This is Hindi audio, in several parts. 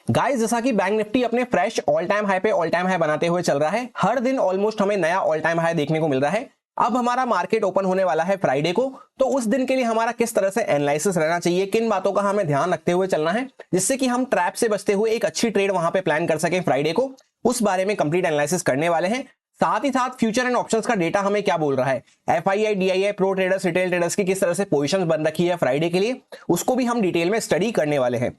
गाइस, जैसा कि बैंक निफ्टी अपने फ्रेश ऑल टाइम हाई पे ऑल टाइम हाई बनाते हुए चल रहा है, हर दिन ऑलमोस्ट हमें नया ऑल टाइम हाई देखने को मिल रहा है। अब हमारा मार्केट ओपन होने वाला है फ्राइडे को, तो उस दिन के लिए हमारा किस तरह से एनालिसिस रहना चाहिए, किन बातों का हमें ध्यान रखते हुए चलना है जिससे कि हम ट्रैप से बचते हुए एक अच्छी ट्रेड वहां पे प्लान कर सकें फ्राइडे को, उस बारे में कंप्लीट एनालिसिस करने वाले हैं। साथ ही साथ फ्यूचर एंड ऑप्शंस का डेटा हमें क्या बोल रहा है, FII, DII, pro traders, retail traders की किस तरह से पोजीशंस बन रखी है फ्राइडे के लिए, उसको भी हम डिटेल में स्टडी करने वाले हैं।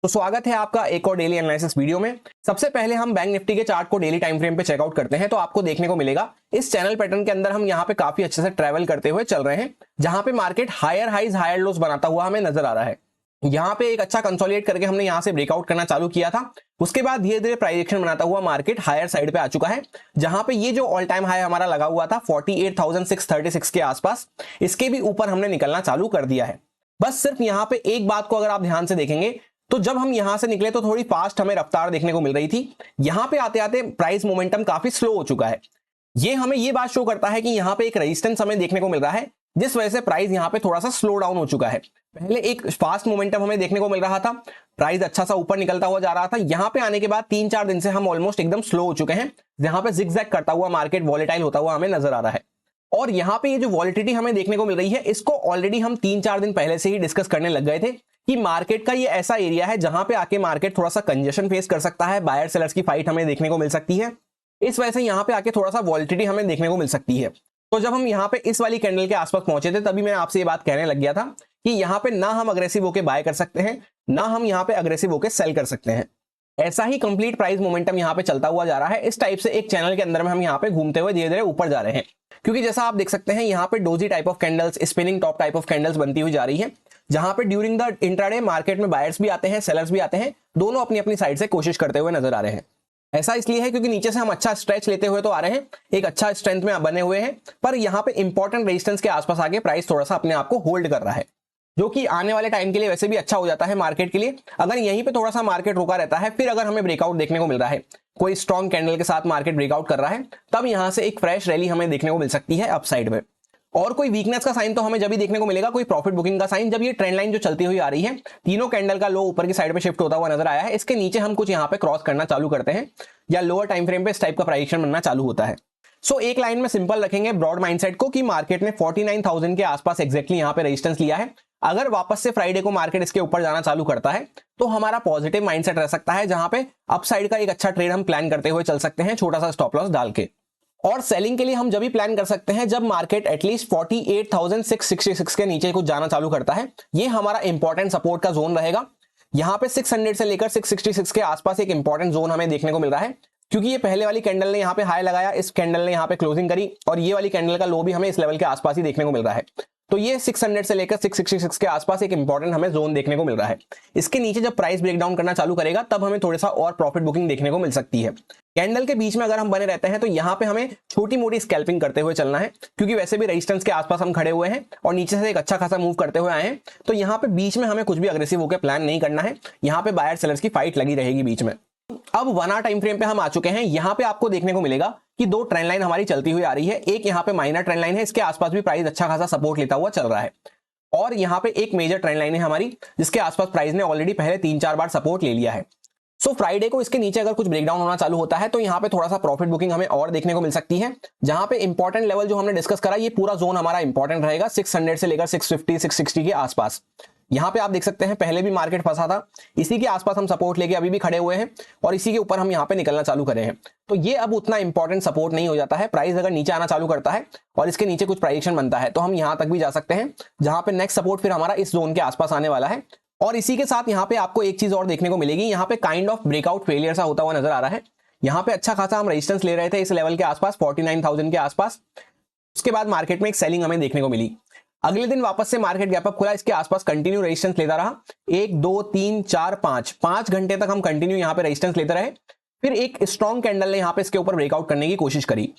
तो स्वागत है आपका एक और डेली एनालिसिस वीडियो में। सबसे पहले हम बैंक निफ्टी के चार्ट को डेली टाइम फ्रेम पे चेकआउट करते हैं, तो आपको देखने को मिलेगा इस चैनल पैटर्न के अंदर हम यहाँ पे काफी अच्छे से ट्रेवल करते हुए चल रहे हैं, जहां पे market higher highs higher lows बनाता हुआ हमें नजर आ रहा है। यहाँ पे एक अच्छा कंसोलिडेट करके हमने यहाँ से ब्रेकआउट करना चालू किया था, उसके बाद धीरे धीरे प्राइजेक्शन बनाता हुआ मार्केट हायर साइड पे आ चुका है, जहां पे ये जो ऑल टाइम हाई हमारा लगा हुआ था 48,636 के आसपास, इसके भी ऊपर हमने निकलना चालू कर दिया है। बस सिर्फ यहाँ पे एक बात को अगर आप ध्यान से देखेंगे तो जब हम यहां से निकले तो थोड़ी फास्ट हमें रफ्तार देखने को मिल रही थी, यहां पे आते आते प्राइस मोमेंटम काफी स्लो हो चुका है। ये हमें ये बात शो करता है कि यहां पे एक रेजिस्टेंस हमें देखने को मिल रहा है, जिस वजह से प्राइस यहां पे थोड़ा सा स्लो डाउन हो चुका है। पहले एक फास्ट मोमेंटम हमें देखने को मिल रहा था, प्राइस अच्छा सा ऊपर निकलता हुआ जा रहा था, यहां पे आने के बाद 3-4 दिन से हम ऑलमोस्ट एकदम स्लो हो चुके हैं, जहां पे जिगजैग करता हुआ मार्केट वॉलेटाइल होता हुआ हमें नजर आ रहा है। और यहां पे ये जो वॉलिटिलिटी हमें देखने को मिल रही है, इसको ऑलरेडी हम 3-4 दिन पहले से ही डिस्कस करने लग गए थे कि मार्केट का ये ऐसा एरिया है जहां पे आके मार्केट थोड़ा सा कंजेशन फेस कर सकता है, बायर सेलर्स की फाइट हमें देखने को मिल सकती है, इस वजह से यहां पे आके थोड़ा सा वॉलिटिलिटी हमें देखने को मिल सकती है। तो जब हम यहां पे इस वाली कैंडल के आसपास पहुंचे थे, तभी मैं आपसे ये बात कहने लग गया था कि यहां पे ना हम अग्रेसिव होकर बाय कर सकते हैं, ना हम यहां पे अग्रेसिव होकर सेल कर सकते हैं। ऐसा ही कंप्लीट प्राइस मोमेंटम यहां पे चलता हुआ जा रहा है। इस टाइप से एक चैनल के अंदर में हम यहां पे घूमते हुए धीरे धीरे ऊपर जा रहे हैं, क्योंकि जैसा आप देख सकते हैं यहां पे doji type of candles, spinning top type of candles बनती हुई जा रही है, जहां पे ड्यूरिंग द इंट्राडे मार्केट में बायर्स भी आते हैं, सेलर्स भी आते हैं, दोनों अपनी अपनी साइड से कोशिश करते हुए नजर आ रहे हैं। ऐसा इसलिए है क्योंकि नीचे से हम अच्छा स्ट्रेच लेते हुए तो आ रहे हैं, एक अच्छा स्ट्रेंथ में बने हुए हैं, पर यहां पे इंपॉर्टेंट रेजिस्टेंस के आसपास आके प्राइस थोड़ा सा अपने आप को होल्ड कर रहा है, जो कि आने वाले टाइम के लिए वैसे भी अच्छा हो जाता है मार्केट के लिए। अगर यहीं पे थोड़ा सा मार्केट रुका रहता है, फिर अगर हमें ब्रेकआउट देखने को मिल रहा है, कोई स्ट्रॉन्ग कैंडल के साथ मार्केट ब्रेकआउट कर रहा है, तब यहां से एक फ्रेश रैली हमें देखने को मिल सकती है अपसाइड में। और कोई वीकनेस का साइन तो हमें जब भी देखने को मिलेगा, कोई प्रॉफिट बुकिंग का साइन, जब ये ट्रेंड लाइन जो चलती हुई आ रही है, तीनों कैंडल का लो ऊपर की साइड पे शिफ्ट होता हुआ नजर आया है, इसके नीचे हम कुछ यहाँ पे क्रॉस करना चालू करते हैं, या लोअर टाइम फ्रेम पे इस टाइप का प्राइजेक्शन बनना चालू होता है। सो एक लाइन में सिंपल रखेंगे ब्रॉड माइंडसेट को कि मार्केट ने 49,000 के आसपास एग्जैक्टली यहां पे रेजिस्टेंस लिया है। अगर वापस से फ्राइडे को मार्केट इसके ऊपर जाना चालू करता है, तो हमारा पॉजिटिव माइंडसेट रह सकता है, जहां पे अपसाइड का एक अच्छा ट्रेड हम प्लान करते हुए चल सकते हैं, छोटा सा स्टॉप लॉस डाल के। और सेलिंग के लिए हम जब भी प्लान कर सकते हैं जब मार्केट एटलीस्ट 48,666 के नीचे कुछ जाना चालू करता है, ये हमारा इंपॉर्टेंट सपोर्ट का जोन रहेगा। यहां पे 600 से लेकर 666 के आसपास एक इंपॉर्टेंट जोन हमें देखने को मिल रहा है, क्योंकि ये पहले वाली कैंडल ने यहाँ पे हाई लगाया, इस कैंडल ने यहाँ पे क्लोजिंग करी, और ये वाली कैंडल का लो भी हमें इस लेवल के आसपास ही देखने को मिल रहा है। तो ये 600 से लेकर 666 के आसपास एक इंपॉर्टेंट हमें जोन देखने को मिल रहा है। इसके नीचे जब प्राइस ब्रेकडाउन करना चालू करेगा, तब हमें थोड़ा सा और प्रॉफिट बुकिंग देखने को मिल सकती है। कैंडल के बीच में अगर हम बने रहते हैं, तो यहाँ पे हमें छोटी मोटी स्कैल्पिंग करते हुए चलना है, क्योंकि वैसे भी रेजिस्टेंस के आसपास हम खड़े हुए हैं और नीचे से एक अच्छा खासा मूव करते हुए आए हैं, तो यहाँ पे बीच में हमें कुछ भी अग्रेसिव होकर प्लान नहीं करना है। यहाँ पे बायर सेलर्स की फाइट लगी रहेगी बीच में। अब 1 आवर टाइम फ्रेम पे हम आ चुके हैं। यहां पे आपको देखने को मिलेगा कि दो ट्रेंड लाइन हमारी चलती हुई आ रही है। एक यहाँ पे माइनर ट्रेंड लाइन है, इसके आसपास भी प्राइस अच्छा खासा सपोर्ट लेता हुआ चल रहा है, और यहाँ पे एक मेजर ट्रेंड लाइन है हमारी, जिसके आसपास प्राइस ने ऑलरेडी पहले 3-4 बार सपोर्ट ले लिया है। सो फ्राइडे को इसके नीचे अगर कुछ ब्रेकडाउन होना चालू होता है, तो यहाँ पे थोड़ा सा प्रॉफिट बुकिंग हमें और देखने को मिल सकती है, जहां पे इंपॉर्टेंट लेवल जो हमने डिस्कस करा, ये पूरा जोन हमारा इंपॉर्टेंट रहेगा 600 से लेकर 650 660 के आसपास। यहां पे आप देख सकते हैं पहले भी मार्केट फंसा था, इसी के आसपास हम सपोर्ट लेके अभी भी खड़े हुए हैं, और इसी के ऊपर हम यहां पे निकलना चालू करे हैं। तो ये अब उतना इंपॉर्टेंट सपोर्ट नहीं हो जाता है। प्राइस अगर नीचे आना चालू करता है और इसके नीचे कुछ प्राइजेक्शन बनता है, तो हम यहां तक भी जा सकते हैं, जहां पे नेक्स्ट सपोर्ट फिर हमारा इस जोन के आसपास आने वाला है। और इसी के साथ यहाँ पे आपको एक चीज और देखने को मिलेगी, यहाँ पे काइंड ऑफ ब्रेकआउट फेलियर सा होता हुआ नजर आ रहा है। यहाँ पे अच्छा खासा हम रेजिस्टेंस ले रहे थे इस लेवल के आसपास, 49,000 के आसपास। उसके बाद मार्केट में एक सेलिंग हमें देखने को मिली। अगले दिन वापस से मार्केट गैप अप खुला, इसके आसपास कंटिन्यू रेजिस्टेंस लेता रहा, 1 2 3 4 5 घंटे तक हम कंटिन्यू यहाँ पे रेजिस्टेंस लेते रहे। फिर एक स्ट्रॉन्ग कैंडल ने यहाँ पे इसके ऊपर ब्रेकआउट करने की कोशिश करी,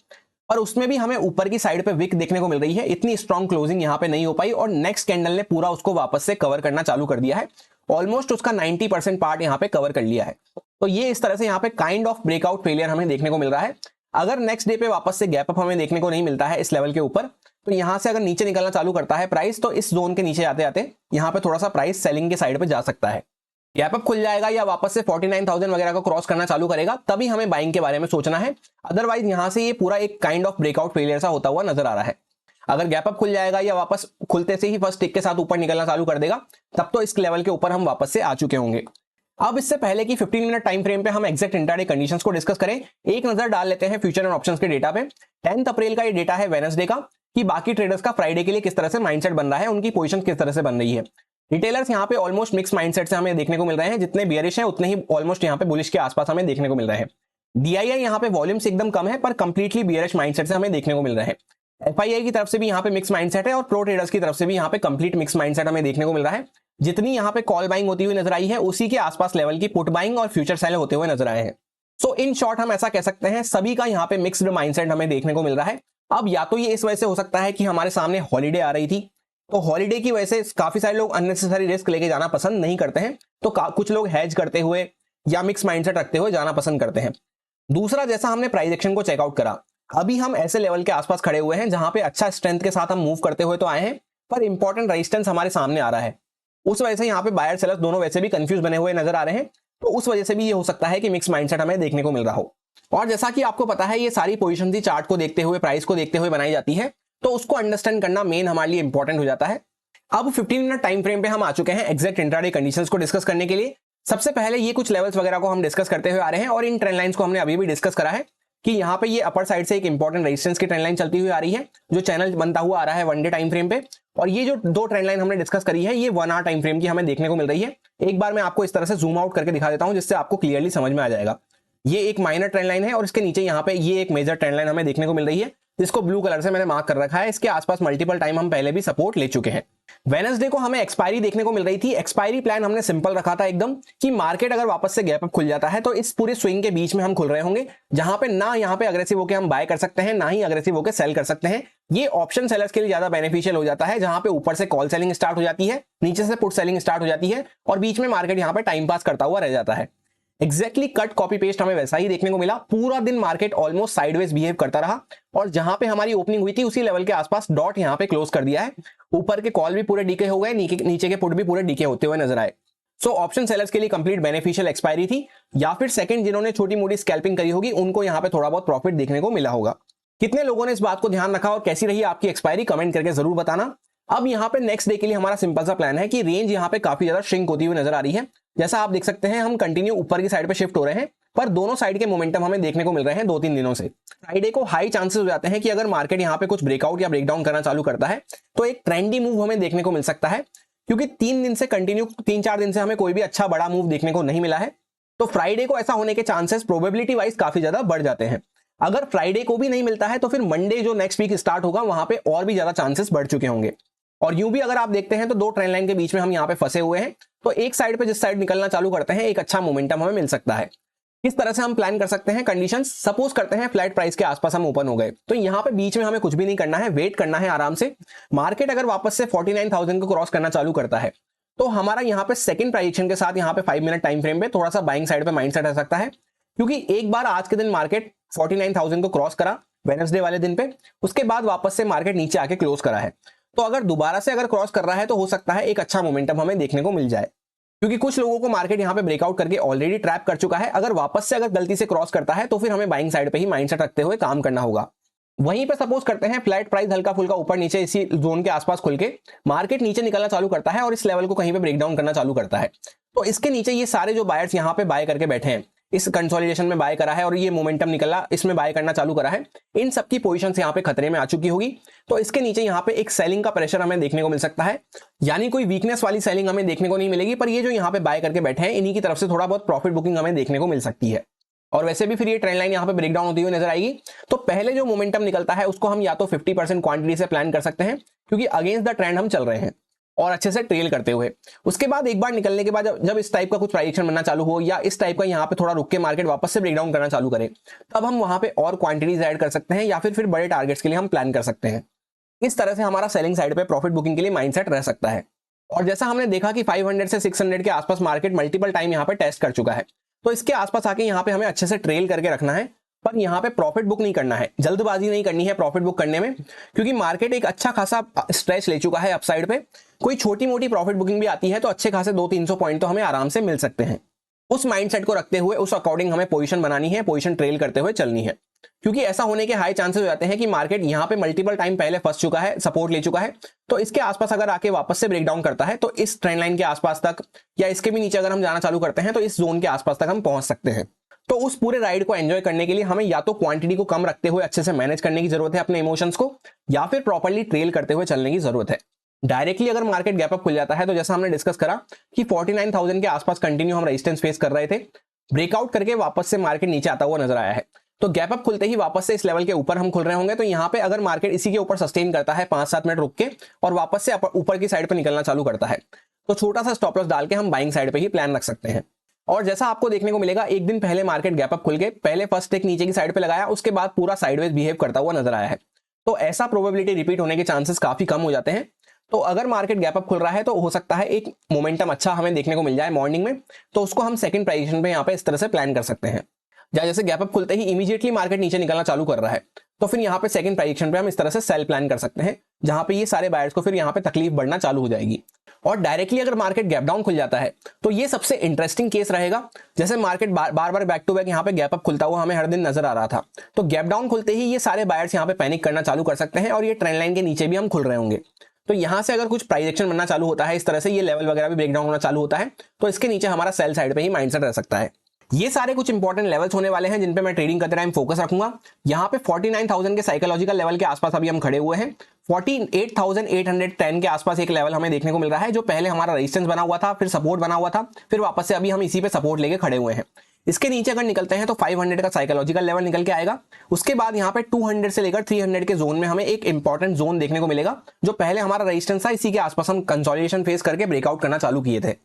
और उसमें भी हमें ऊपर की साइड पे विक देखने को मिल रही है। इतनी स्ट्रॉन्ग क्लोजिंग यहाँ पे नहीं हो पाई, और नेक्स्ट कैंडल ने पूरा उसको वापस से कवर करना चालू कर दिया है। ऑलमोस्ट उसका 90% पार्ट यहाँ पे कवर कर लिया है। तो ये इस तरह से यहाँ पे काइंड ऑफ ब्रेकआउट फेलियर हमें देखने को मिल रहा है। अगर नेक्स्ट डे पे वापस से गैप अप हमें देखने को नहीं मिलता है इस लेवल के ऊपर, तो यहां से अगर नीचे निकलना चालू करता है प्राइस, तो इस जोन के नीचे आते आते यहाँ पे थोड़ा सा प्राइस सेलिंग के साइड पे जा सकता है। गैप अप खुल जाएगा या वापस से 49,000 वगैरह को क्रॉस करना चालू करेगा, तभी हमें बाइंग के बारे में सोचना है। अदरवाइज यहां से ये पूरा एक काइंड ऑफ ब्रेकआउट फेलियर सा होता हुआ नजर आ रहा है। अगर गैप अप खुल जाएगा या वापस खुलते से ही फर्स्ट टिक के साथ ऊपर निकलना चालू कर देगा, तब तो इस लेवल के ऊपर हम वापस से आ चुके होंगे। अब इससे पहले कि 15 मिनट टाइम फ्रेम पे हम एग्जैक्ट इंट्राडे कंडीशंस को डिस्कस करें, एक नजर डाल लेते हैं फ्यूचर एंड ऑप्शंस के डेटा पे। 10 अप्रैल का ये डेटा है वेडनेसडे का, कि बाकी ट्रेडर्स का फ्राइडे के लिए किस तरह से माइंडसेट बन रहा है, उनकी पोजीशन किस तरह से बन रही है। रिटेलर्स यहाँ पे ऑलमोस्ट मिक्स माइंडसेट से हमें देखने को मिल रहे हैं, जितने बियरिश हैं उतने ही ऑलमोस्ट यहाँ पे बुलिश के आसपास हमें देखने को मिल रहे हैं। डीआईआई यहाँ पे वॉल्यूम से एकदम कम है, पर कंप्लीटली बियरिश माइंडसेट से हमें देखने को मिल रहे हैं। एफआईआई की तरफ से भी यहाँ पे मिक्स माइंडसेट है और प्रो ट्रेडर्स की तरफ से भी यहाँ पे कंप्लीट मिक्स माइंडसेट हमें देखने को मिल रहा है। जितनी यहाँ पे कॉल बाइंग होती हुई नजर आई है, उसी के आसपास लेवल की पुट बाइंग और फ्यूचर सेल होते हुए नजर आए हैं। सो इन शॉर्ट हम ऐसा कह सकते हैं, सभी का यहाँ पे मिक्स्ड माइंडसेट हमें देखने को मिल रहा है। अब या तो ये इस वजह से हो सकता है कि हमारे सामने हॉलीडे आ रही थी, तो हॉलीडे की वजह से काफी सारे लोग अननेसेसरी रिस्क लेके जाना पसंद नहीं करते हैं, तो कुछ लोग हेज करते हुए या मिक्स माइंडसेट रखते हुए जाना पसंद करते हैं। दूसरा, जैसा हमने प्राइस एक्शन को चेकआउट करा, अभी हम ऐसे लेवल के आसपास खड़े हुए हैं जहां पे अच्छा स्ट्रेंथ के साथ हम मूव करते हुए तो आए हैं, पर इंपॉर्टेंट रेजिस्टेंस हमारे सामने आ रहा है। उस वजह से यहाँ पे बायर सेलर्स दोनों वैसे भी कंफ्यूज बने हुए नजर आ रहे हैं, तो उस वजह से भी ये हो सकता है कि मिक्स माइंडसेट हमें देखने को मिल रहा हो। और जैसा कि आपको पता है, ये सारी पोजीशन ही चार्ट को देखते हुए, प्राइस को देखते हुए बनाई जाती है, तो उसको अंडरस्टैंड करना मेन हमारे लिए इंपॉर्टेंट हो जाता है। अब 15 मिनट टाइम फ्रेम पे हम आ चुके हैं एग्जैक्ट इंट्राडे कंडीशंस को डिस्कस करने के लिए। सबसे पहले ये कुछ लेवल्स वगैरह को हम डिस्कस करते हुए आ रहे हैं, और इन ट्रेंड लाइंस को हमने अभी भी डिस्कस करा है कि यहाँ पे ये अपर साइड से एक इंपॉर्टेंट रेजिस्टेंस की ट्रेंड लाइन चलती हुई आ रही है, जो चैनल बनता हुआ आ रहा है वन डे टाइम फ्रेम पे। और ये जो दो ट्रेंड लाइन हमने डिस्कस करी है, ये 1 आवर टाइम फ्रेम की हमें देखने को मिल रही है। एक बार मैं आपको इस तरह से जूम आउट करके दिखा देता हूं, जिससे आपको क्लियरली समझ में आ जाएगा। ये एक माइनर ट्रेंड लाइन है और इसके नीचे यहाँ पे ये एक मेजर ट्रेंड लाइन हमें देखने को मिल रही है, जिसको ब्लू कलर से मैंने मार्क कर रखा है। इसके आसपास मल्टीपल टाइम हम पहले भी सपोर्ट ले चुके हैं। वेडनेसडे को हमें एक्सपायरी देखने को मिल रही थी। एक्सपायरी प्लान हमने सिंपल रखा था एकदम, कि मार्केट अगर वापस से गैप अप खुल जाता है तो इस पूरे स्विंग के बीच में हम खुल रहे होंगे, जहां पे ना यहाँ पे अग्रेसिव होकर हम बाय कर सकते हैं, ना ही अग्रेसिव होकर सेल कर सकते हैं। ये ऑप्शन सेलर्स के लिए ज्यादा बेनिफिशियल हो जाता है, जहां पे ऊपर से कॉल सेलिंग स्टार्ट हो जाती है, नीचे से पुट सेलिंग स्टार्ट हो जाती है, और बीच में मार्केट यहाँ पे टाइम पास करता हुआ रह जाता है। एग्जैक्टली कट कॉपी पेस्ट हमें वैसा ही देखने को मिला। पूरा दिन मार्केट ऑलमोस्ट साइडवेज बिहेव करता रहा, और जहां पे हमारी ओपनिंग हुई थी उसी लेवल के आसपास डॉट यहाँ पे क्लोज कर दिया है। ऊपर के कॉल भी पूरे डीके हो गए, नीचे के पुट भी पूरे डीके होते हुए नजर आए। सो ऑप्शन सेलर्स के लिए कंप्लीट बेनिफिशियल एक्सपायरी थी, या फिर सेकंड जिन्होंने छोटी मोटी स्कैल्पिंग करी होगी, उनको यहाँ पे थोड़ा बहुत प्रॉफिट देखने को मिला होगा। कितने लोगों ने इस बात को ध्यान रखा और कैसी रही आपकी एक्सपायरी, कमेंट करके जरूर बताना। अब यहाँ पे नेक्स्ट डे के लिए हमारा सिंपल सा प्लान है कि रेंज यहाँ पे काफी ज्यादा श्रिंक होती हुई नजर आ रही है। जैसा आप देख सकते हैं, हम कंटिन्यू ऊपर की साइड पे शिफ्ट हो रहे हैं, पर दोनों साइड के मोमेंटम हमें देखने को मिल रहे हैं 2-3 दिनों से। फ्राइडे को हाई चांसेस हो जाते हैं कि अगर मार्केट यहाँ पे कुछ ब्रेकआउट या ब्रेकडाउन करना चालू करता है, तो एक ट्रेंडी मूव हमें देखने को मिल सकता है, क्योंकि 3 दिन से कंटिन्यू 3-4 दिन से हमें कोई भी अच्छा बड़ा मूव देखने को नहीं मिला है। तो फ्राइडे को ऐसा होने के चांसेस प्रोबेबिलिटी वाइज काफी ज्यादा बढ़ जाते हैं। अगर फ्राइडे को भी नहीं मिलता है, तो फिर मंडे जो नेक्स्ट वीक स्टार्ट होगा, वहां पे और भी ज्यादा चांसेस बढ़ चुके होंगे। और यूं भी अगर आप देखते हैं तो दो ट्रेंड लाइन के बीच में हम यहाँ पे फंसे हुए हैं, तो एक साइड पे जिस साइड निकलना चालू करते हैं, एक अच्छा मोमेंटम हमें मिल सकता है। किस तरह से हम प्लान कर सकते हैं कंडीशंस, सपोज करते हैं फ्लैट प्राइस के आसपास हम ओपन हो गए, तो यहाँ पे बीच में हमें कुछ भी नहीं करना है, वेट करना है आराम से। मार्केट अगर वापस से 49,000 को क्रॉस करना चालू करता है, तो हमारा यहाँ पे सेकंड प्राइजेक्शन के साथ यहाँ पे 5 मिनट टाइम फ्रेम पे थोड़ा सा बाइंग साइड पे माइंडसेट रह सकता है, क्योंकि एक बार आज के दिन मार्केट 49,000 को क्रॉस करा वेडनेसडे वाले दिन पे, उसके बाद वापस से मार्केट नीचे आके क्लोज करा है। तो अगर दोबारा से अगर क्रॉस कर रहा है, तो हो सकता है एक अच्छा मोमेंटम हमें देखने को मिल जाए, क्योंकि कुछ लोगों को मार्केट यहाँ पे ब्रेकआउट करके ऑलरेडी ट्रैप कर चुका है। अगर वापस से अगर गलती से क्रॉस करता है, तो फिर हमें बाइंग साइड पे ही माइंडसेट रखते हुए काम करना होगा। वहीं पे सपोज करते हैं फ्लैट प्राइस हल्का फुल्का ऊपर नीचे इसी जोन के आसपास खुल के मार्केट नीचे निकलना चालू करता है और इस लेवल को कहीं पे ब्रेकडाउन करना चालू करता है, तो इसके नीचे ये सारे जो बायर्स यहाँ पे बाय करके बैठे हैं, इस कंसोलिडेशन में बाय करा है और ये मोमेंटम निकला, इसमें बाय करना चालू करा है, इन सबकी पोजीशंस यहाँ पे खतरे में आ चुकी होगी। तो इसके नीचे यहाँ पे एक सेलिंग का प्रेशर हमें देखने को मिल सकता है, यानी कोई वीकनेस वाली सेलिंग हमें देखने को नहीं मिलेगी, पर ये जो यहाँ पे बाय करके बैठे हैं, इन्हीं की तरफ से थोड़ा बहुत प्रॉफिट बुकिंग हमें देखने को मिल सकती है। और वैसे भी फिर ये ट्रेंड लाइन यहाँ पे ब्रेकडाउन होती हुई नजर आएगी, तो पहले जो मोमेंटम निकलता है उसको हम या तो 50% क्वांटिटी से प्लान कर सकते हैं, क्योंकि अगेंस्ट द ट्रेंड हम चल रहे हैं और अच्छे से ट्रेल करते हुए। उसके बाद एक बार निकलने के बाद जब इस टाइप का कुछ प्राइजेक्शन बनना चालू हो, या इस टाइप का यहाँ पे थोड़ा रुक के मार्केट वापस से ब्रेकडाउन करना चालू करे, तब हम वहां पे और क्वांटिटीज ऐड कर सकते हैं, या फिर बड़े टारगेट्स के लिए हम प्लान कर सकते हैं। इस तरह से हमारा सेलिंग साइड पे प्रॉफिट बुकिंग के लिए माइंडसेट रह सकता है। और जैसा हमने देखा कि 500 से 600 के आसपास मार्केट मल्टीपल टाइम यहाँ पे टेस्ट कर चुका है, तो इसके आसपास आके यहाँ पे हमें अच्छे से ट्रेल करके रखना है, पर यहाँ पे प्रॉफिट बुक नहीं करना है, जल्दबाजी नहीं करनी है प्रॉफिट बुक करने में, क्योंकि मार्केट एक अच्छा खासा स्ट्रेच ले चुका है अपसाइड पे। कोई छोटी मोटी प्रॉफिट बुकिंग भी आती है तो अच्छे खासे 200-300 पॉइंट तो हमें आराम से मिल सकते हैं। उस माइंडसेट को रखते हुए उस अकॉर्डिंग हमें पोजीशन बनानी है, पोजीशन ट्रेल करते हुए चलनी है, क्योंकि ऐसा होने के हाई चांसेस हो जाते हैं कि मार्केट यहाँ पे मल्टीपल टाइम पहले फंस चुका है, सपोर्ट ले चुका है, तो इसके आसपास अगर आके वापस से ब्रेकडाउन करता है तो इस ट्रेंड लाइन के आसपास तक या इसके भी नीचे अगर हम जाना चालू करते हैं तो इस जोन के आसपास तक हम पहुंच सकते हैं। तो उस पूरे राइड को एंजॉय करने के लिए हमें या तो क्वांटिटी को कम रखते हुए अच्छे से मैनेज करने की जरूरत है अपने इमोशंस को, या फिर प्रॉपर्ली ट्रेल करते हुए चलने की जरूरत है। डायरेक्टली अगर मार्केट गैप अप खुल जाता है तो जैसा हमने डिस्कस करा कि 49,000 के आसपास कंटिन्यू हम रेजिस्टेंस फेस कर रहे थे, ब्रेकआउट करके वापस से मार्केट नीचे आता हुआ नजर आया है, तो गैप अप खुलते ही वापस से इस लेवल के ऊपर हम खुल रहे होंगे। तो यहाँ पे अगर मार्केट इसी के ऊपर सस्टेन करता है 5-7 मिनट रुक के और वापस से ऊपर की साइड पे निकलना चालू करता है, तो छोटा सा स्टॉप लॉस डाल के हम बाइंग साइड पे ही प्लान रख सकते हैं। और जैसा आपको देखने को मिलेगा, एक दिन पहले मार्केट गैप अप खुल के पहले फर्स्ट टेक नीचे की साइड पे लगाया, उसके बाद पूरा साइडवेज बिहेव करता हुआ नजर आया है, तो ऐसा प्रोबेबिलिटी रिपीट होने के चांसेस काफी कम हो जाते हैं। तो अगर मार्केट गैप अप खुल रहा है तो हो सकता है एक मोमेंटम अच्छा हमें देखने को मिल जाए मॉर्निंग में, तो उसको हम सेकंड पोजीशन पे यहाँ पे इस तरह से प्लान कर सकते हैं। जैसे गैप अप खुलते ही इमीडिएटली मार्केट नीचे निकलना चालू कर रहा है, तो फिर यहाँ पे सेकंड पोजीशन पे हम इस तरह से सेल प्लान कर सकते हैं, जहां पे ये सारे बायर्स को फिर यहाँ पे तकलीफ बढ़ना चालू हो जाएगी। और डायरेक्टली अगर मार्केट गैप डाउन खुल जाता है तो ये सबसे इंटरेस्टिंग केस रहेगा। जैसे मार्केट बार बार बैक टू बैक यहाँ पे गैप अप खुलता हुआ हमें हर दिन नजर आ रहा था, तो गैप डाउन खुलते ही ये सारे बायर्स यहाँ पे पैनिक करना चालू कर सकते हैं और ये ट्रेंड लाइन के नीचे भी हम खुल रहे होंगे। तो यहां से अगर कुछ प्राइस एक्शन बनना चालू होता है, इस तरह से ये लेवल वगैरह भी ब्रेकडाउन होना चालू होता है, तो इसके नीचे हमारा सेल साइड पे ही माइंडसेट रह सकता है। ये सारे कुछ इंपॉर्टेंट लेवल्स होने वाले हैं जिन पे मैं ट्रेडिंग करते टाइम फोकस रखूंगा। यहाँ पे 49,000 के साइकोलॉजिकल लेवल के आसपास अभी हम खड़े हुए हैं। 48,810 के आसपास एक लेवल हमें देखने को मिल रहा है, जो पहले हमारा रेजिस्टेंस बना हुआ था, फिर सपोर्ट बना हुआ था, फिर वापस से अभी हम इसी पे सपोर्ट लेके खड़े हुए हैं। इसके नीचे अगर निकलते हैं तो 500 का साइकोलॉजिकल लेवल निकल के आएगा। उसके बाद यहाँ पे 200 से लेकर 300 के जोन में हमें एक इंपॉर्टेंट जोन देखने को मिलेगा, जो पहले हमारा रेजिस्टेंस था, इसी के आसपास हम कंसोलिडेशन फेस करके ब्रेकआउट करना चालू किए थे।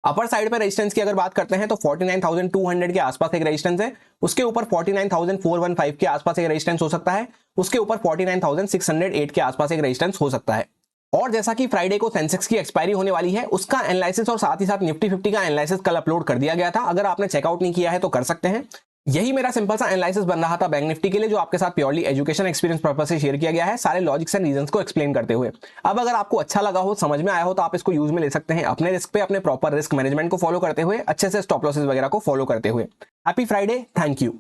अपर साइड पे रेजिस्टेंस की अगर बात करते हैं तो 49,200 के आसपास एक रेजिस्टेंस है, उसके ऊपर 49,415 के आसपास एक रेजिस्टेंस हो सकता है, उसके ऊपर 49,608 के आसपास एक रेजिस्टेंस हो सकता है। और जैसा कि फ्राइडे को सेंसेक्स की एक्सपायरी होने वाली है, उसका एनालिसिस और साथ ही साथ निफ्टी 50 का एनालिसिस कल अपलोड कर दिया गया था। अगर आपने चेकआउट नहीं किया है तो कर सकते हैं। यही मेरा सिंपल सा एनालिसिस बन रहा था बैंक निफ्टी के लिए, जो आपके साथ प्योरली एजुकेशन एक्सपीरियंस पर्पस से शेयर किया गया है, सारे लॉजिक्स एंड रीजंस को एक्सप्लेन करते हुए। अब अगर आपको अच्छा लगा हो, समझ में आया हो, तो आप इसको यूज में ले सकते हैं अपने रिस्क पे, अपने प्रॉपर रिस्क मैनेजमेंट को फॉलो करते हुए, अच्छे से स्टॉप लॉसेस वगैरह को फॉलो करते हुए। Happy Friday, thank you.